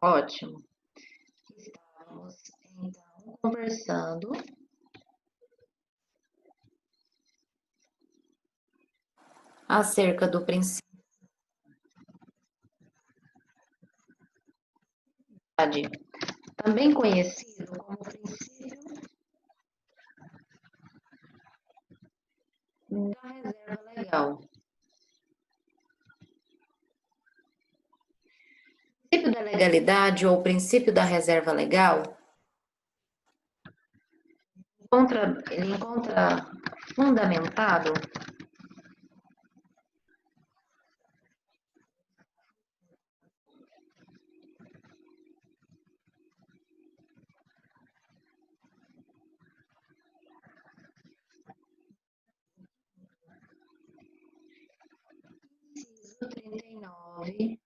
Ótimo. Estamos, então, conversando acerca do princípio, também conhecido como princípio da reserva legal. O princípio da legalidade ou princípio da reserva legal ele encontra fundamentado no 39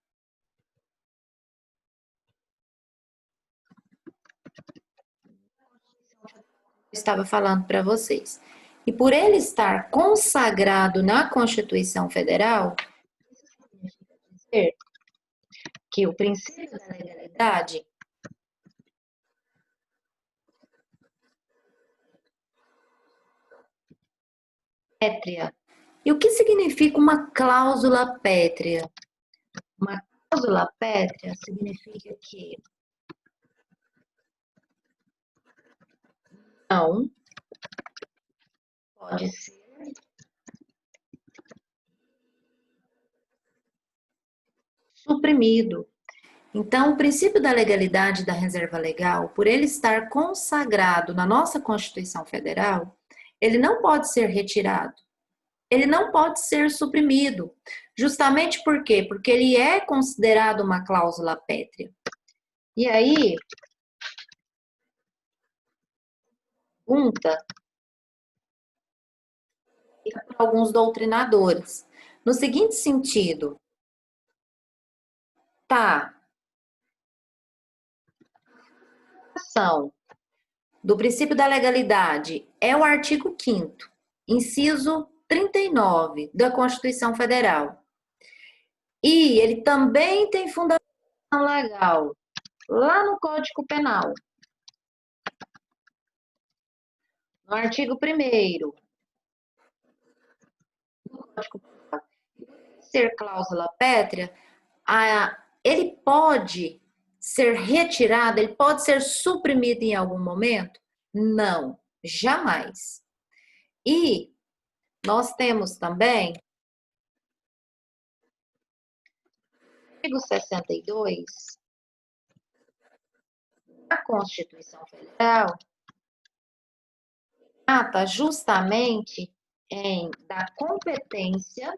estava falando para vocês. E por ele estar consagrado na Constituição Federal, dizer que o princípio da legalidade pétrea. E o que significa uma cláusula pétrea? Uma cláusula pétrea significa que não pode ser suprimido. Então, o princípio da legalidade da reserva legal, por ele estar consagrado na nossa Constituição Federal, ele não pode ser retirado. Ele não pode ser suprimido. Justamente por quê? Porque ele é considerado uma cláusula pétrea. E aí, pergunta para alguns doutrinadores. No seguinte sentido, tá, a ação do princípio da legalidade é o artigo 5º, inciso 39 da Constituição Federal. E ele também tem fundamentação legal lá no Código Penal. No artigo 1º do Código Penal, ser cláusula pétrea, ele pode ser retirado, ele pode ser suprimido em algum momento? Não, jamais. E nós temos também o artigo 62 da Constituição Federal, trata justamente da competência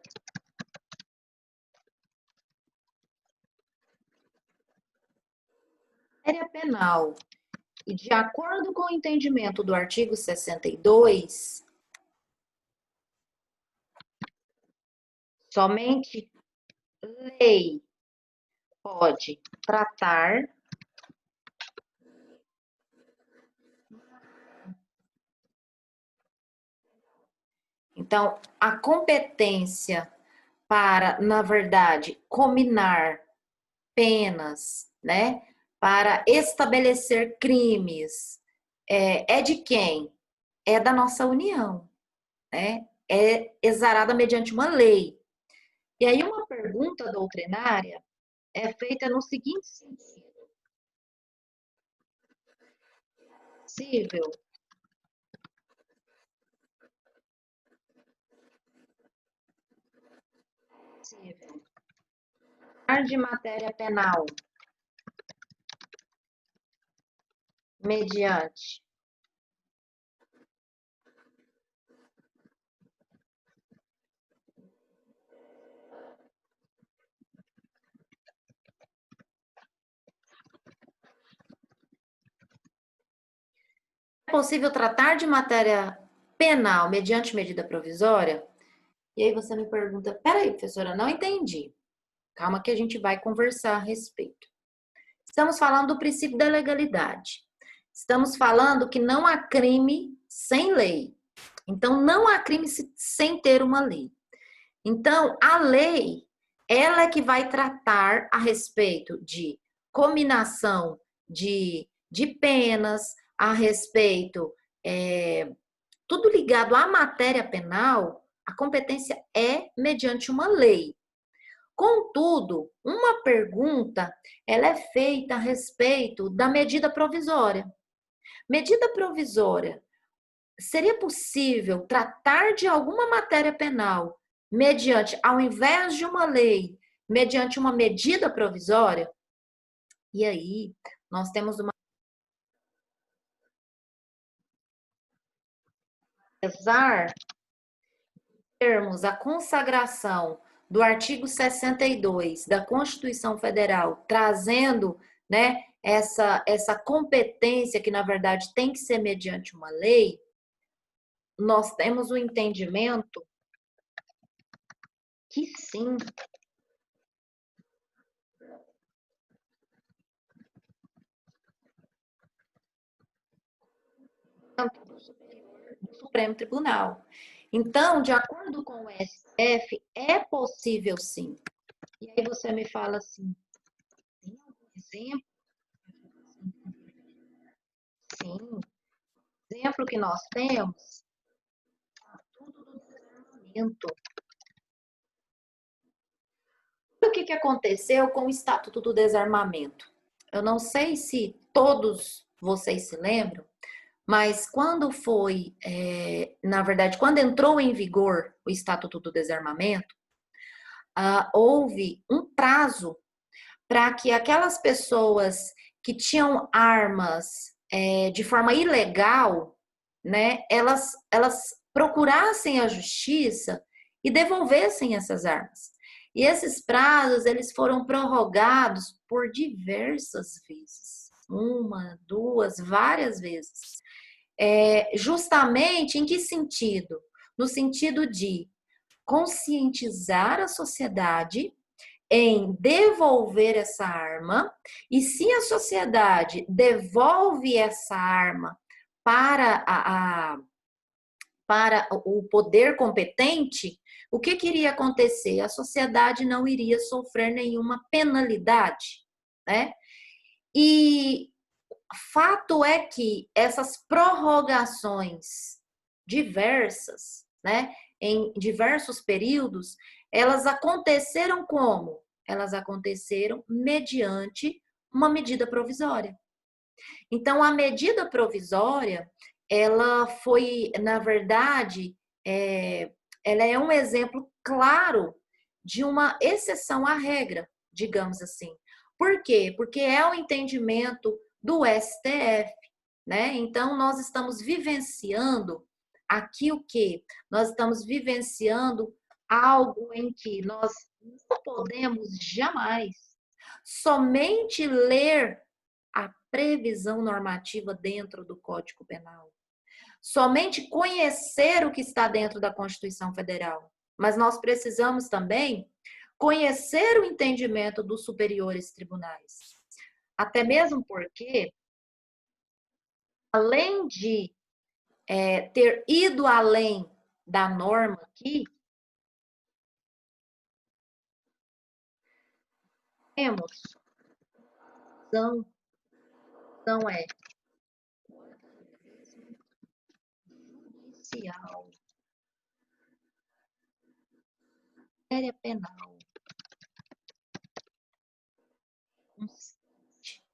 penal. E de acordo com o entendimento do artigo 62, somente lei pode tratar então a competência para, na verdade, cominar penas, né, para estabelecer crimes, é de quem? É da nossa União, né? É exarada mediante uma lei. E aí uma pergunta doutrinária é feita no seguinte sentido: é possível de matéria penal mediante é possível tratar de matéria penal mediante medida provisória? E aí você me pergunta, peraí, professora, não entendi. Calma que a gente vai conversar a respeito. Estamos falando do princípio da legalidade. Estamos falando que não há crime sem lei. Então, não há crime sem ter uma lei. Então, a lei, ela é que vai tratar a respeito de cominação de penas, a respeito, tudo ligado à matéria penal, a competência é mediante uma lei. Contudo, uma pergunta, ela é feita a respeito da medida provisória. Medida provisória, seria possível tratar de alguma matéria penal mediante, ao invés de uma lei, mediante uma medida provisória? E aí, nós temos uma... Apesar de termos a consagração do artigo 62 da Constituição Federal, trazendo, né, essa competência que, na verdade, tem que ser mediante uma lei, nós temos o entendimento que sim, do Supremo Tribunal. Então, de acordo com o STF, é possível sim. E aí você me fala assim, tem algum exemplo? Sim. Exemplo que nós temos, tudo do desarmamento. O que aconteceu com o Estatuto do Desarmamento? Eu não sei se todos vocês se lembram, mas quando foi, na verdade, quando entrou em vigor o Estatuto do Desarmamento, houve um prazo para que aquelas pessoas que tinham armas de forma ilegal, né, elas procurassem a justiça e devolvessem essas armas. E esses prazos, eles foram prorrogados por diversas vezes. Uma, duas, várias vezes. Justamente em que sentido? No sentido de conscientizar a sociedade em devolver essa arma, e se a sociedade devolve essa arma para para o poder competente, o que iria acontecer? A sociedade não iria sofrer nenhuma penalidade, né? E fato é que essas prorrogações diversas, né, em diversos períodos, elas aconteceram como? Elas aconteceram mediante uma medida provisória. Então, a medida provisória, ela foi, na verdade, ela é um exemplo claro de uma exceção à regra, digamos assim. Por quê? Porque é o entendimento do STF, né? Então, nós estamos vivenciando aqui o quê? Nós estamos vivenciando algo em que nós não podemos jamais somente ler a previsão normativa dentro do Código Penal. Somente conhecer o que está dentro da Constituição Federal. Mas nós precisamos também conhecer o entendimento dos superiores tribunais. Até mesmo porque, além de ter ido além da norma aqui, temos, não é judicial, matéria penal.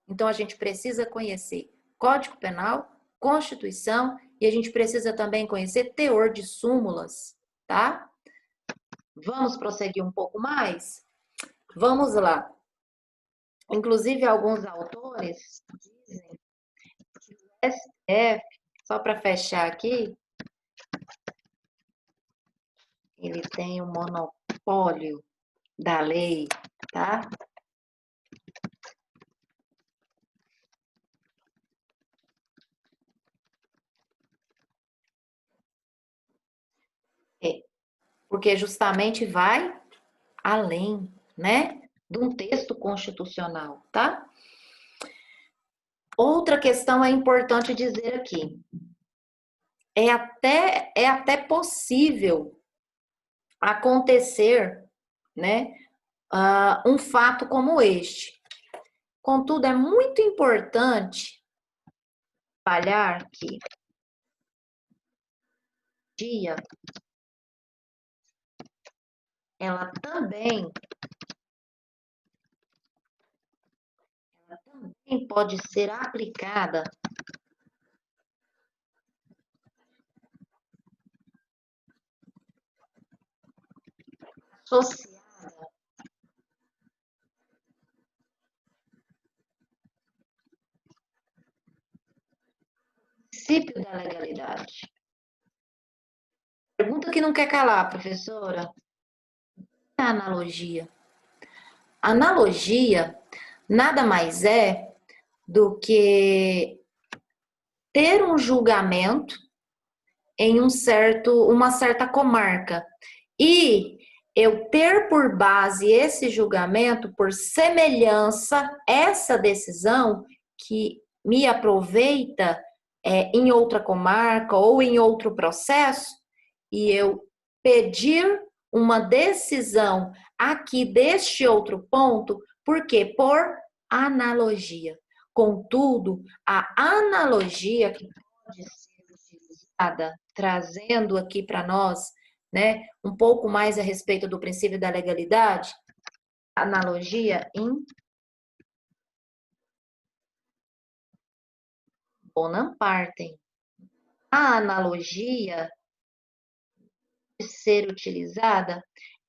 Então, a gente precisa conhecer Código Penal, Constituição, e a gente precisa também conhecer teor de súmulas, tá? Vamos prosseguir um pouco mais? Vamos lá. Inclusive, alguns autores dizem que o STF, só para fechar aqui, ele tem o monopólio da lei, tá? Porque justamente vai além, né, de um texto constitucional, tá? Outra questão é importante dizer aqui. É até possível acontecer, né, um fato como este. Contudo, é muito importante trabalhar que dia ela também pode ser aplicada associada ao princípio da legalidade. Pergunta que não quer calar, professora. A analogia. Analogia nada mais é do que ter um julgamento em uma certa comarca e eu ter por base esse julgamento, por semelhança, essa decisão que me aproveita em outra comarca ou em outro processo, e eu pedir uma decisão aqui deste outro ponto, porque por analogia. Contudo, a analogia que pode ser utilizada, trazendo aqui para nós, né, um pouco mais a respeito do princípio da legalidade, analogia em bonam partem. A analogia de ser utilizada,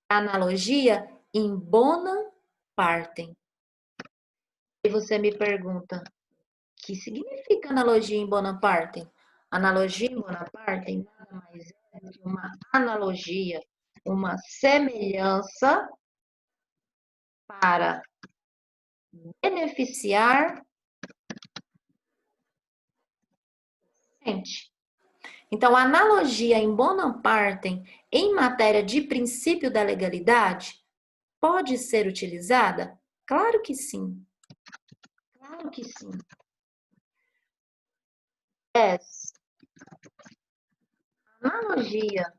a analogia em bonam partem. E você me pergunta, o que significa analogia em Bonaparte? Analogia em Bonaparte nada mais é do que uma analogia, uma semelhança para beneficiar a gente. Então, a analogia em Bonaparte em matéria de princípio da legalidade pode ser utilizada? Claro que sim. Claro que sim. Analogia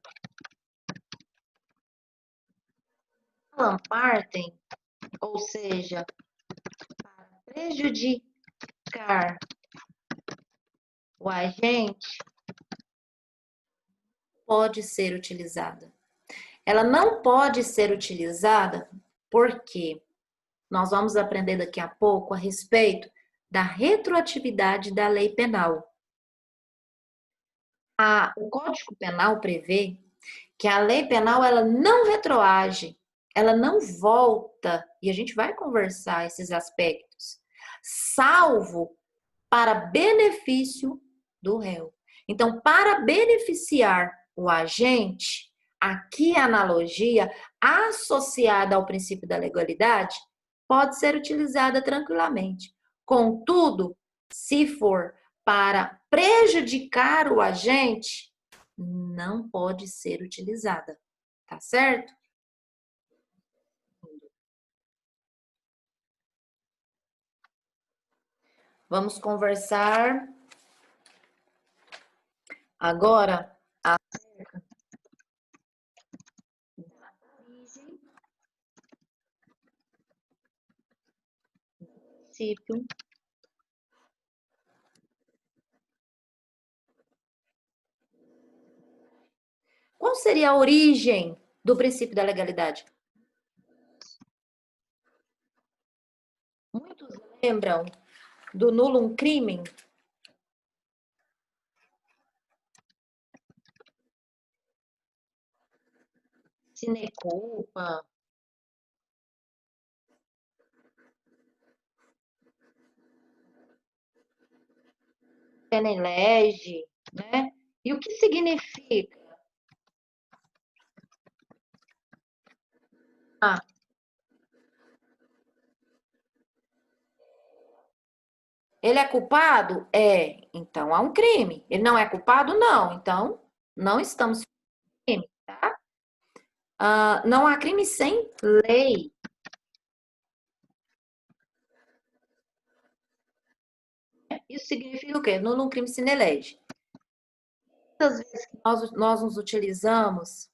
Bonaparte, ou seja, para prejudicar o agente, pode ser utilizada. Ela não pode ser utilizada porque nós vamos aprender daqui a pouco a respeito da retroatividade da lei penal. O Código Penal prevê que a lei penal ela não retroage, ela não volta, e a gente vai conversar esses aspectos, salvo para benefício do réu. Então, para beneficiar o agente, aqui a analogia associada ao princípio da legalidade pode ser utilizada tranquilamente. Contudo, se for para prejudicar o agente, não pode ser utilizada, tá certo? Vamos conversar agora acerca da origem do princípio. Qual seria a origem do princípio da legalidade? Muitos lembram do nullum crimen? Sine culpa, pene lege, né? E o que significa? Ele é culpado? É. Então há um crime. Ele não é culpado? Não. Então não estamos crime, tá? Não há crime sem lei. Isso significa o quê? Nullum crime sine lege. Muitas vezes que nós nos utilizamos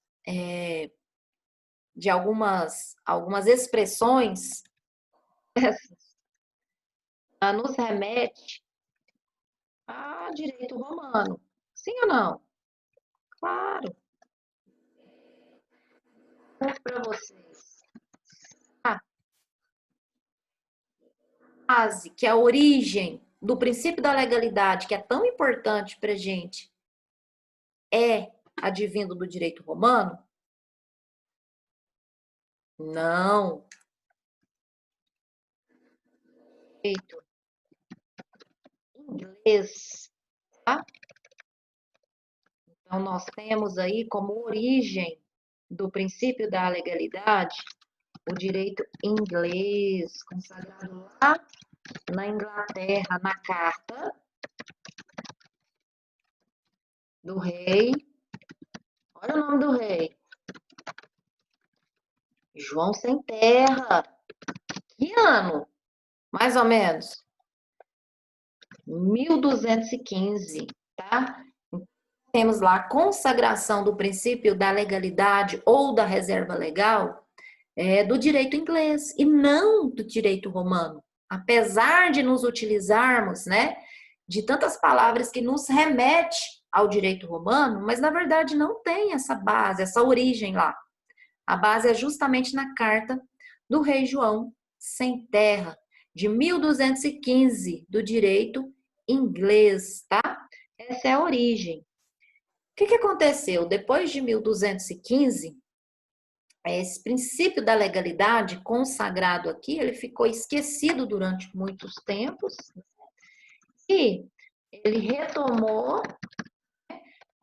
de algumas expressões nos remete a direito romano. Sim ou não? Claro. Para vocês. A base, que é a origem do princípio da legalidade, que é tão importante para a gente, é advindo do direito romano? Não. Direito inglês, tá? Então, nós temos aí como origem do princípio da legalidade o direito inglês, consagrado lá na Inglaterra, na Carta do Rei. Olha o nome do rei. João Sem Terra. Que ano? Mais ou menos. 1215, tá? Temos lá a consagração do princípio da legalidade ou da reserva legal do direito inglês e não do direito romano. Apesar de nos utilizarmos, né, de tantas palavras que nos remete ao direito romano, mas na verdade não tem essa base, essa origem lá. A base é justamente na carta do rei João Sem Terra, de 1215, do direito inglês, tá? Essa é a origem. O que aconteceu? Depois de 1215, esse princípio da legalidade consagrado aqui, ele ficou esquecido durante muitos tempos e ele retomou,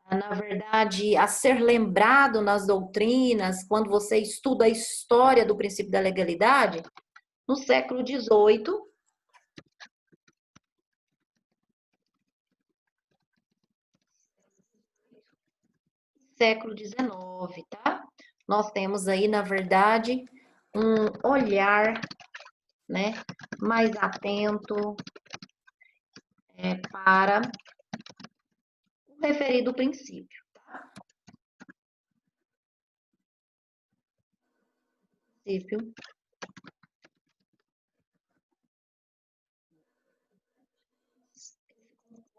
na verdade, a ser lembrado nas doutrinas, quando você estuda a história do princípio da legalidade, no século XVIII, século XIX, tá? Nós temos aí, na verdade, um olhar, né, mais atento para o referido princípio. Princípio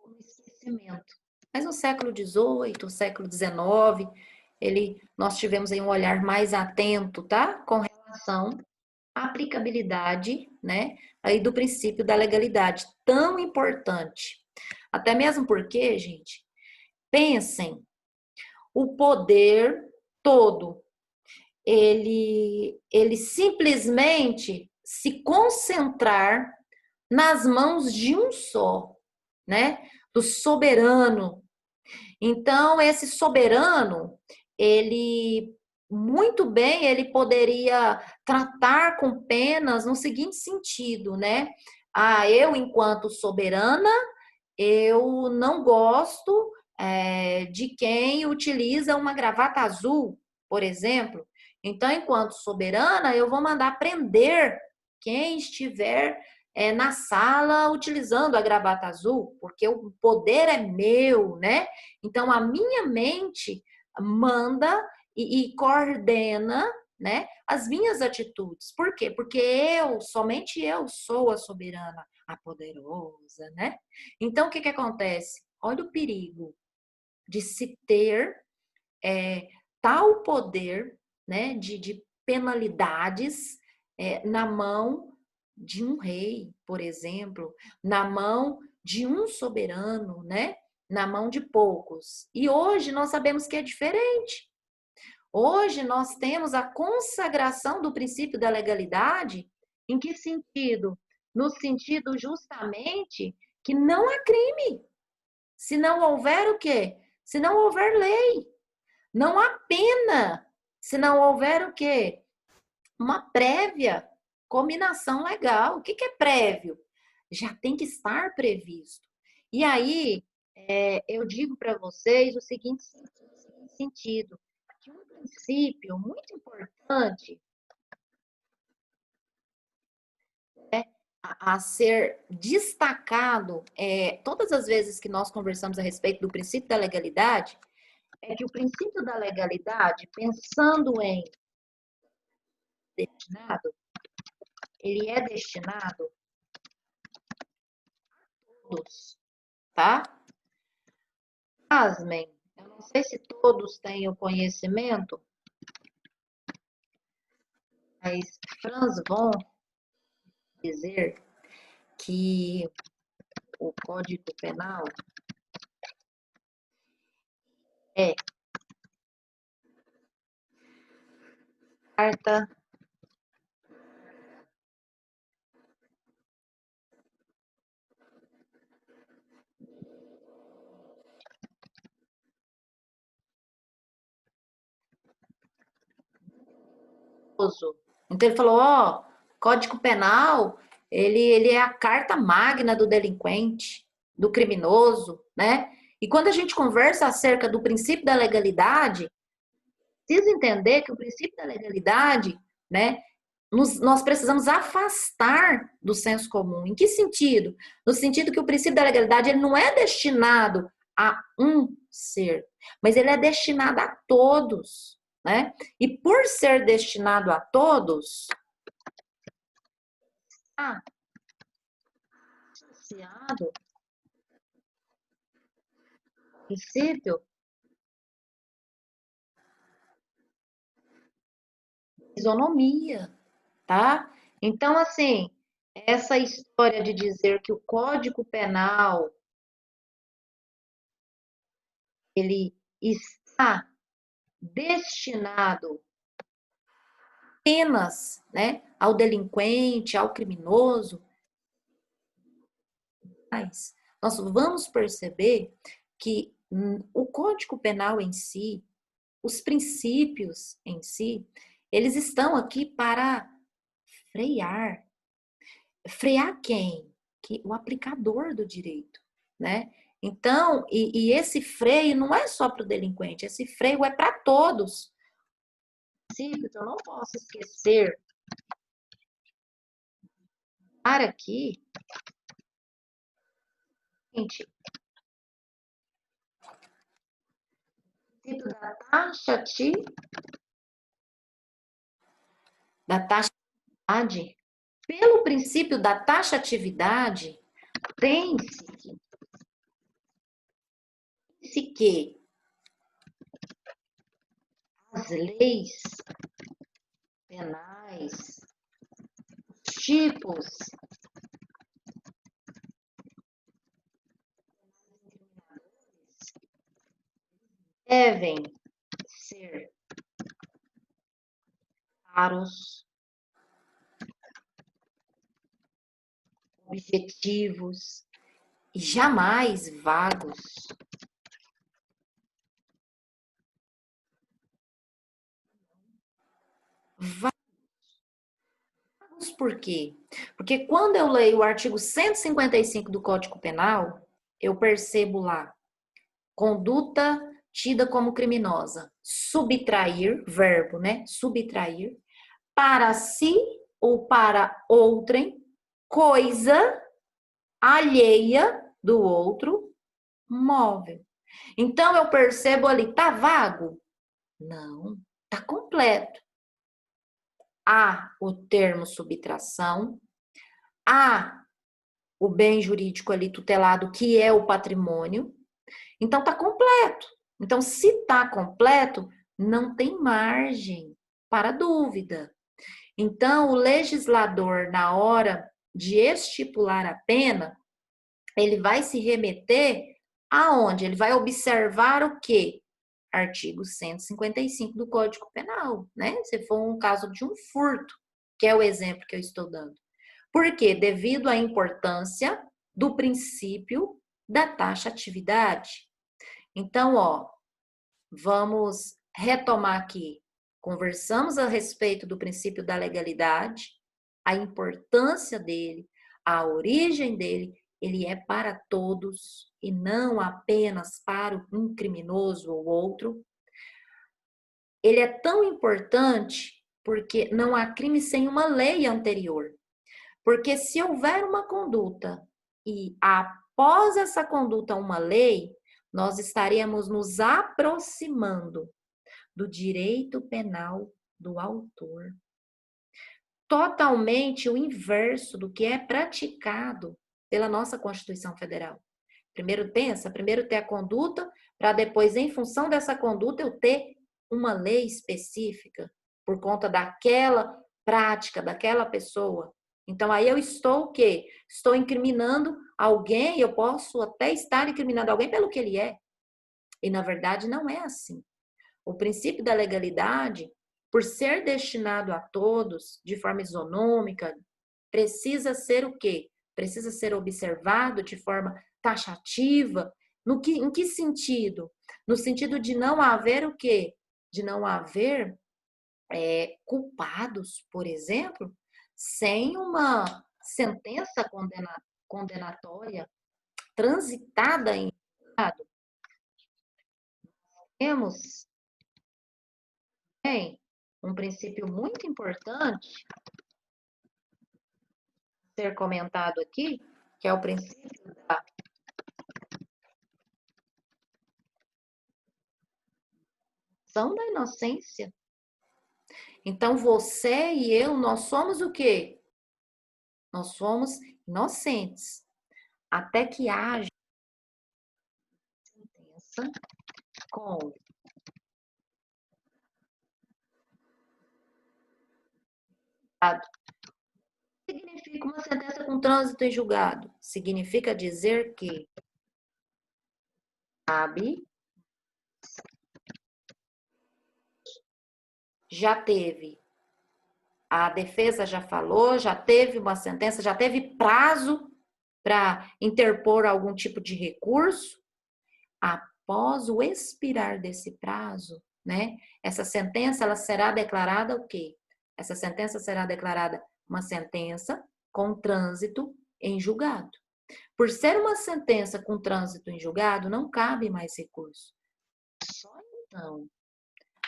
no esquecimento. Mas no século XVIII, século XIX, nós tivemos aí um olhar mais atento, tá? Com relação à aplicabilidade, né? Aí do princípio da legalidade, tão importante. Até mesmo porque, gente, pensem, o poder todo, ele simplesmente se concentrar nas mãos de um só, né? Do soberano. Então, esse soberano, ele muito bem, ele poderia tratar com penas no seguinte sentido, né? Eu, enquanto soberana, eu não gosto de quem utiliza uma gravata azul, por exemplo. Então, enquanto soberana, eu vou mandar prender quem estiver na sala utilizando a gravata azul, porque o poder é meu, né? Então, a minha mente manda e coordena, né, as minhas atitudes. Por quê? Porque somente eu sou a soberana, a poderosa, né? Então, o que acontece? Olha o perigo de se ter tal poder, né, de penalidades na mão de um rei, por exemplo, na mão de um soberano, né? Na mão de poucos. E hoje nós sabemos que é diferente. Hoje nós temos a consagração do princípio da legalidade. Em que sentido? No sentido justamente que não há crime. Se não houver o quê? Se não houver lei. Não há pena. Se não houver o quê? Uma prévia combinação legal. O que é prévio? Já tem que estar previsto. E aí, eu digo para vocês o seguinte sentido, que um princípio muito importante a ser destacado, todas as vezes que nós conversamos a respeito do princípio da legalidade, é que o princípio da legalidade, pensando em destinado, ele é destinado todos, tá? Pasmem, eu não sei se todos têm o conhecimento, mas Franz von dizer que o Código Penal é carta uso. Então ele falou, ó, Código Penal, ele é a carta magna do delinquente, do criminoso, né? E quando a gente conversa acerca do princípio da legalidade, precisa entender que o princípio da legalidade, né, nós precisamos afastar do senso comum. Em que sentido? No sentido que o princípio da legalidade ele não é destinado a um ser, mas ele é destinado a todos, né? E por ser destinado a todos, está associado ao princípio de isonomia, tá? Então, assim, essa história de dizer que o Código Penal ele está destinado apenas, né, ao delinquente, ao criminoso, mas nós vamos perceber que o Código Penal em si, os princípios em si, eles estão aqui para frear. Frear quem? Que o aplicador do direito, né? Então, e esse freio não é só para o delinquente, esse freio é para todos. Eu não posso esquecer para aqui, gente, da taxatividade, pelo princípio da taxatividade, tem-se que as leis penais, tipos devem ser claros, objetivos e jamais vagos. Vagos por quê? Porque quando eu leio o artigo 155 do Código Penal, eu percebo lá conduta tida como criminosa, subtrair, verbo, né? Subtrair para si ou para outrem, coisa alheia do outro móvel. Então eu percebo ali, tá vago? Não, tá completo. Há o termo subtração, há o bem jurídico ali tutelado, que é o patrimônio. Então tá completo. Então, se tá completo, não tem margem para dúvida. Então, o legislador, na hora de estipular a pena, ele vai se remeter aonde? Ele vai observar o quê? Artigo 155 do Código Penal, né? Se for um caso de um furto, que é o exemplo que eu estou dando. Por quê? Devido à importância do princípio da taxatividade. Então, ó, vamos retomar aqui. Conversamos a respeito do princípio da legalidade, a importância dele, a origem dele. Ele é para todos e não apenas para um criminoso ou outro. Ele é tão importante porque não há crime sem uma lei anterior. Porque se houver uma conduta e após essa conduta uma lei, nós estaríamos nos aproximando do direito penal do autor. Totalmente o inverso do que é praticado pela nossa Constituição Federal. Primeiro ter a conduta, para depois, em função dessa conduta, eu ter uma lei específica por conta daquela prática, daquela pessoa. Então, aí eu estou o quê? Estou incriminando alguém, eu posso até estar incriminando alguém pelo que ele é. E, na verdade, não é assim. O princípio da legalidade, por ser destinado a todos de forma isonômica, precisa ser o quê? Precisa ser observado de forma taxativa. Em que sentido? No sentido de não haver o quê? De não haver culpados, por exemplo, sem uma sentença condenatória transitada em julgado. Temos também um princípio muito importante ser comentado aqui, que é o princípio da presunção da inocência. Então, você e eu, nós somos o quê? Nós somos inocentes. Até que haja sentença com significa uma sentença com trânsito em julgado? Significa dizer que cabe, já teve, a defesa já falou, já teve uma sentença, já teve prazo para interpor algum tipo de recurso. Após o expirar desse prazo, né? Essa sentença ela será declarada o quê? Essa sentença será declarada uma sentença com trânsito em julgado. Por ser uma sentença com trânsito em julgado, não cabe mais recurso. Só então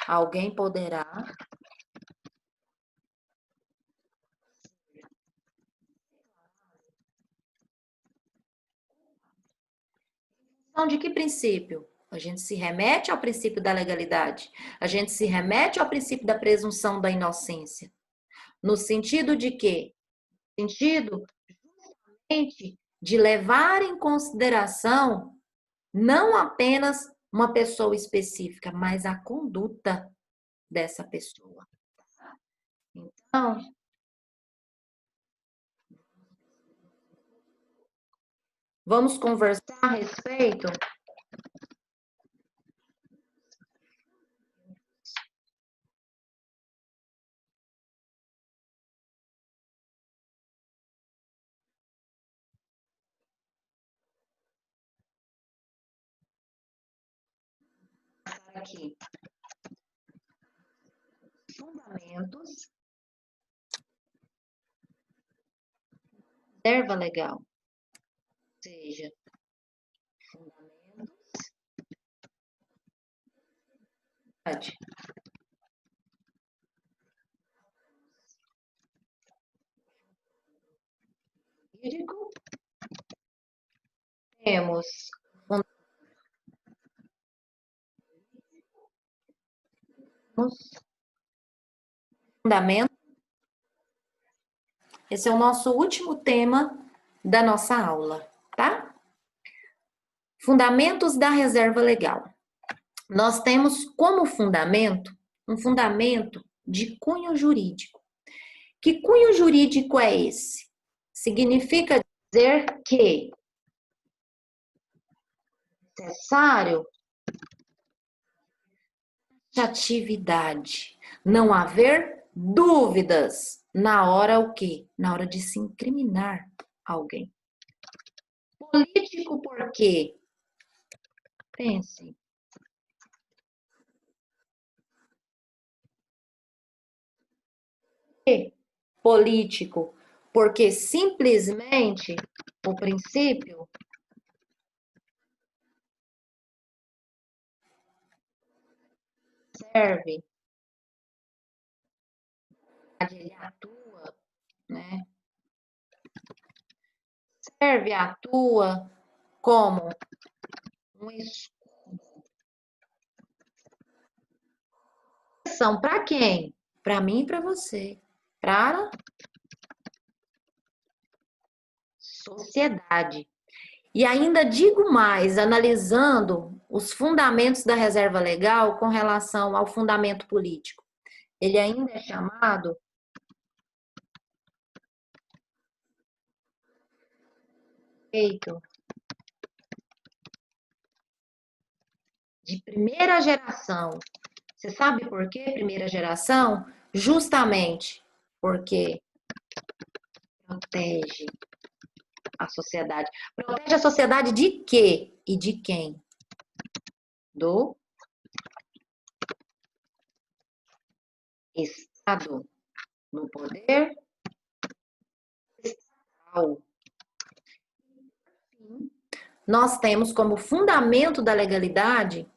alguém poderá então, de que princípio? A gente se remete ao princípio da legalidade. A gente se remete ao princípio da presunção da inocência. No sentido de quê? No sentido justamente de levar em consideração não apenas uma pessoa específica, mas a conduta dessa pessoa. Então, vamos conversar a respeito aqui. Fundamentos, reserva legal. Ou seja, fundamentos jurídico. Temos fundamentos. Esse é o nosso último tema da nossa aula, tá? Fundamentos da reserva legal. Nós temos como fundamento um fundamento de cunho jurídico. Que cunho jurídico é esse? Significa dizer que é necessário atividade, não haver dúvidas na hora o quê? Na hora de se incriminar alguém. Político por quê? Pense. Político, porque simplesmente o princípio serve, ele atua, né? Serve, atua como um escudo. São para quem? Para mim e para você. Para sociedade. E ainda digo mais, analisando os fundamentos da reserva legal com relação ao fundamento político. Ele ainda é chamado direito de primeira geração. Você sabe por que primeira geração? Justamente porque protege a sociedade. Protege a sociedade de quê e de quem? Do Estado no poder estatal. Nós temos como fundamento da legalidade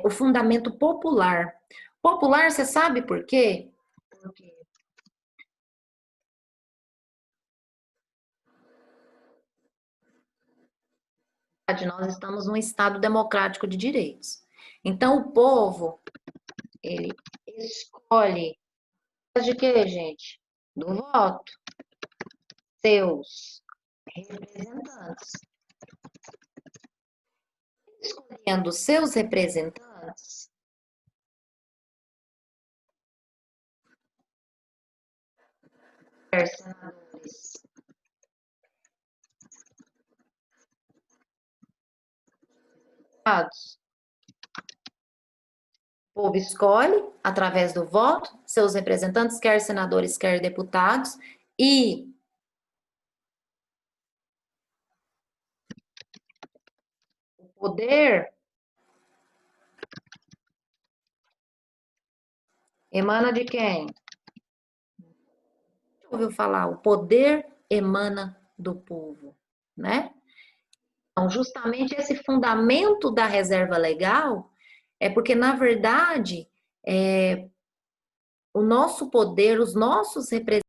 o fundamento popular. Popular, você sabe por quê? Porque nós estamos num Estado democrático de direitos. Então, o povo, ele escolhe de quê, gente? Do voto. Seus representantes. Escolhendo seus representantes, senadores, deputados, o povo escolhe, através do voto, seus representantes, quer senadores, quer deputados, e o poder emana de quem? Ouviu falar? O poder emana do povo, né? Então, justamente esse fundamento da reserva legal é porque, na verdade, o nosso poder, os nossos representantes